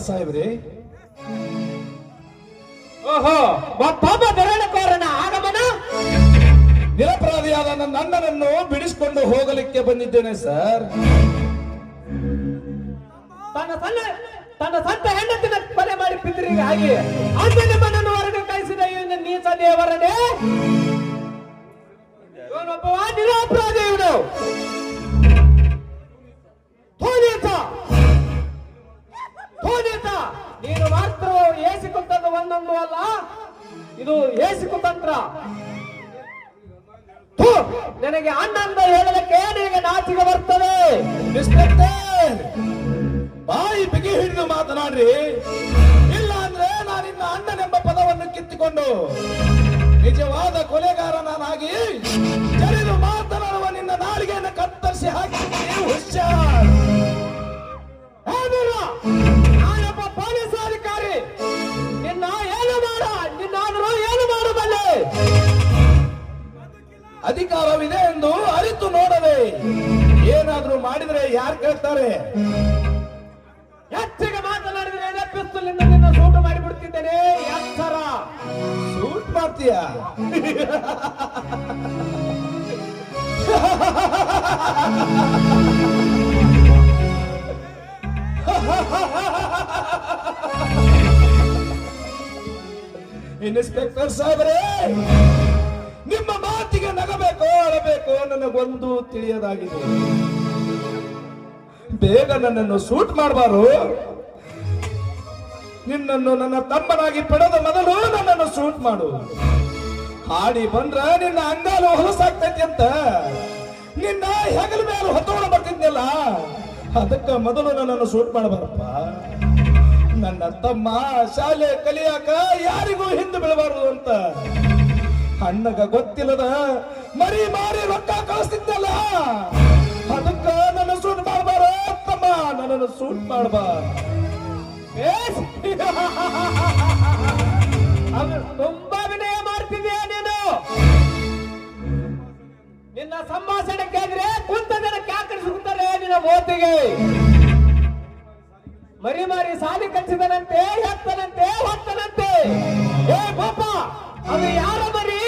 ಸಾಹೇಬ್ರಿ. ಓಹೋ, ಮತ್ತೊಬ್ಬ ದರೋಡೆಕೋರನ ಆಗಮನ. ನಿರಪರಾಧಿಯಾದ ನನ್ನ ಅಣ್ಣನನ್ನು ಬಿಡಿಸಿಕೊಂಡು ಹೋಗಲಿಕ್ಕೆ ಬಂದಿದ್ದೇನೆ ಸರ್. ತನ್ನ ಸ್ವಂತ ಹೆಂಡತಿನ ಕೊಲೆ ಮಾಡಿ ಪಿತೃಗೆ ಹಾಗೆ ಅಂದು ನಿಮ್ಮನನ್ನು ಹೊರಗೆ ಕಳಿಸಿದ ಇವನು ನೀಚ ದೇವರನೇ. ಇವನೊಬ್ಬ ನಿರಪರಾಧಿ. ಇವನು ನೀನು ಮಾತ್ರ ಏಸಿ ಕುಂತದ್ದು ಒಂದೊಂದು ಅಲ್ಲ, ಇದು ಏಸಿ ಕುತಂತ್ರ. ನನಗೆ ಅಣ್ಣಂದ ಹೇಳಲಿಕ್ಕೆ ನಿನಗೆ ನಾಚಿಕೆ ಬರ್ತದೆ. ಇನ್ಸ್ಪೆಕ್ಟರ್, ಬಾಯಿ ಬಿಗಿ ಹಿಡಿದು ಮಾತನಾಡ್ರಿ, ಇಲ್ಲ ಅಂದ್ರೆ ನಾನಿನ್ನ ಅಣ್ಣನೆಂಬ ಪದವನ್ನು ಕಿತ್ತಿಕೊಂಡು ನಿಜವಾದ ಕೊಲೆಗಾರನಾಗಿ ಜರಿದು ಮಾತನಾಡುವ ನಿನ್ನ ನಾಲಿಗೆಯನ್ನು ಕತ್ತರಿಸಿ ಹಾಕಿದ್ದೀನಿ. ಹುಷಾರ್. ನಾನೊಬ್ಬ ಪೊಲೀಸ್ ಅಧಿಕಾರಿ. ನಿನ್ನ ಏನು ಮಾಡ, ನಿನ್ನಾದರೂ ಏನು ಮಾಡಬಲ್ಲೆ? ಅಧಿಕಾರವಿದೆ ಎಂದು ಅರಿತು ನೋಡದೆ ಏನಾದ್ರೂ ಮಾಡಿದ್ರೆ ಯಾರು ಕೇಳ್ತಾರೆ? ಹೆಚ್ಚಿಗೆ ಮಾತನಾಡಿದ್ರೆ ಪಿಸ್ತೂಲಿಂದ ನಿನ್ನ ಸೂಟು ಮಾಡಿಬಿಡ್ತಿದ್ದೇನೆ. ಎಚ್ಚರ. ಸೂಟ್ ಮಾಡ್ತೀಯ? ಇನ್ಸ್ಪೆಕ್ಟರ್ ಸಾಹೇಬ್ರೇ, ನಿಮ್ಮ ಮಾತಿಗೆ ನಗಬೇಕು ಅಳಬೇಕು ನನಗೊಂದು ತಿಳಿಯದಾಗಿದೆ. ಬೇಗ ನನ್ನನ್ನು ಸೂಟ್ ಮಾಡಬಾರು. ನಿನ್ನನ್ನು ನನ್ನ ತಮ್ಮನಾಗಿ ಪಡೆದ ಮೊದಲು ನನ್ನನ್ನು ಸೂಟ್ ಮಾಡು. ಹಾಡಿ ಬಂದ್ರ ನಿನ್ನ ಅಂಗಾಲು ಹೊಲಸಾಗ್ತೈತಿ ಅಂತ ನಿನ್ನ ಹೆಗಲ ಮೇಲೆ ಹೊತ್ತೋಣ ಬರ್ತಿದ್ನಲ್ಲ, ಅದಕ್ಕ ಮೊದಲು ನನ್ನನ್ನು ಸೂಟ್ ಮಾಡಬಾರಪ್ಪ. ನನ್ನ ತಮ್ಮ ಶಾಲೆ ಕಲಿಯಾಕ ಯಾರಿಗೂ ಹಿಂದೆ ಬೀಳಬಾರದು ಅಂತ ಅಣ್ಣಗ ಗೊತ್ತಿಲ್ಲದ ಮರಿ ಮಾರಿ ರೊಕ್ಕ ಕಳಿಸ್ತಿದ್ದಲ್ಲ, ಅದಕ್ಕ ನನ್ನ ಸೂಟ್ ಮಾಡಬಾರ ತಮ್ಮ, ನನ್ನನ್ನು ಸೂಟ್ ಮಾಡಬಾರ. ತುಂಬಾ ವಿನಯ ಮಾಡ್ತಿದ್ಯಾ ನೀನು. ನಿನ್ನ ಸಂಭಾಷಣೆ ಕೇಳಿದ್ರೆ ಕುಂತ ಜನ ಕ್ಯಾಕರಿಸುತ್ತಾರೆ ನಿನ್ನ ಮೋತಿಗೆ. ಮರಿ ಮಾರಿ ಸಾಲಿ ಕಲಿಸಿದನಂತೆ, ಎತ್ತನಂತೆ, ಹೊತ್ತನಂತೆ. ಏ ಪಾಪ, ಅದು ಯಾರ ಮರಿ?